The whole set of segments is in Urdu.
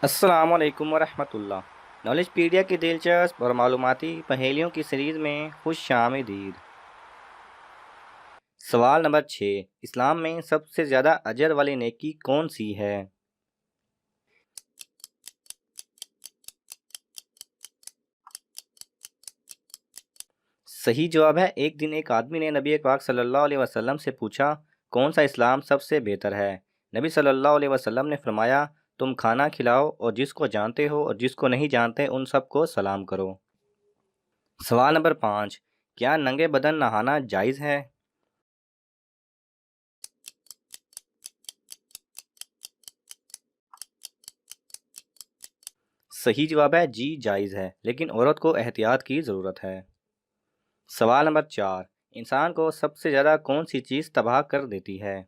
السلام علیکم ورحمۃ اللہ۔ نالج پیڈیا کی دلچسپ اور معلوماتی پہیلیوں کی سیریز میں خوش آمدید۔ سوال نمبر 6، اسلام میں سب سے زیادہ اجر والی نیکی کون سی ہے؟ صحیح جواب ہے، ایک دن ایک آدمی نے نبی پاک صلی اللہ علیہ وسلم سے پوچھا کون سا اسلام سب سے بہتر ہے؟ نبی صلی اللہ علیہ وسلم نے فرمایا، تم کھانا کھلاؤ اور جس کو جانتے ہو اور جس کو نہیں جانتے ان سب کو سلام کرو۔ سوال نمبر 5، کیا ننگے بدن نہانا جائز ہے؟ صحیح جواب ہے، جی جائز ہے، لیکن عورت کو احتیاط کی ضرورت ہے۔ سوال نمبر 4، انسان کو سب سے زیادہ کون سی چیز تباہ کر دیتی ہے؟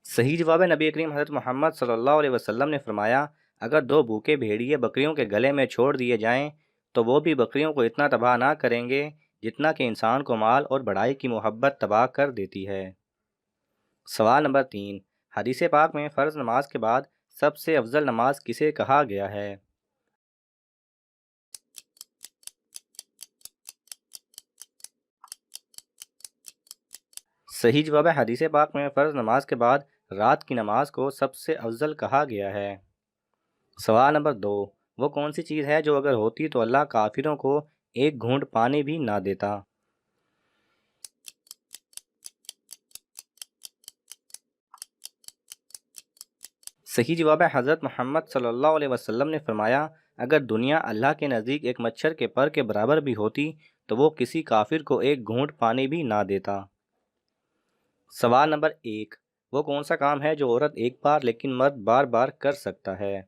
صحیح جواب ہے، نبی کریم حضرت محمد صلی اللہ علیہ وسلم نے فرمایا، اگر دو بھوکے بھیڑیے بکریوں کے گلے میں چھوڑ دیے جائیں تو وہ بھی بکریوں کو اتنا تباہ نہ کریں گے جتنا کہ انسان کو مال اور بڑائی کی محبت تباہ کر دیتی ہے۔ سوال نمبر 3، حدیث پاک میں فرض نماز کے بعد سب سے افضل نماز کسے کہا گیا ہے؟ صحیح جواب ہے، حدیث پاک میں فرض نماز کے بعد رات کی نماز کو سب سے افضل کہا گیا ہے۔ سوال نمبر 2، وہ کون سی چیز ہے جو اگر ہوتی تو اللہ کافروں کو ایک گھونٹ پانی بھی نہ دیتا؟ صحیح جواب ہے، حضرت محمد صلی اللہ علیہ وسلم نے فرمایا، اگر دنیا اللہ کے نزدیک ایک مچھر کے پر کے برابر بھی ہوتی تو وہ کسی کافر کو ایک گھونٹ پانی بھی نہ دیتا۔ سوال نمبر 1، وہ کون سا کام ہے جو عورت ایک بار لیکن مرد بار بار کر سکتا ہے؟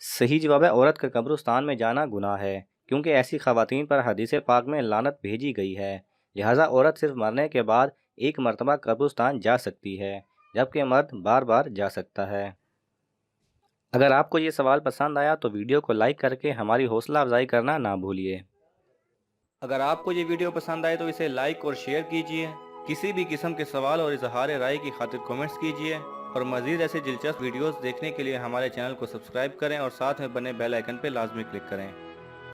صحیح جواب ہے، عورت کا قبرستان میں جانا گناہ ہے، کیونکہ ایسی خواتین پر حدیث پاک میں لعنت بھیجی گئی ہے، لہٰذا عورت صرف مرنے کے بعد ایک مرتبہ قبرستان جا سکتی ہے، جبکہ مرد بار بار جا سکتا ہے۔ اگر آپ کو یہ سوال پسند آیا تو ویڈیو کو لائک کر کے ہماری حوصلہ افزائی کرنا نہ بھولیے۔ اگر آپ کو یہ ویڈیو پسند آئے تو اسے لائک اور شیئر کیجیے، کسی بھی قسم کے سوال اور اظہار رائے کی خاطر کومنٹس کیجیے، اور مزید ایسے دلچسپ ویڈیوز دیکھنے کے لیے ہمارے چینل کو سبسکرائب کریں اور ساتھ میں بنے بیل آئیکن پہ لازمی کلک کریں۔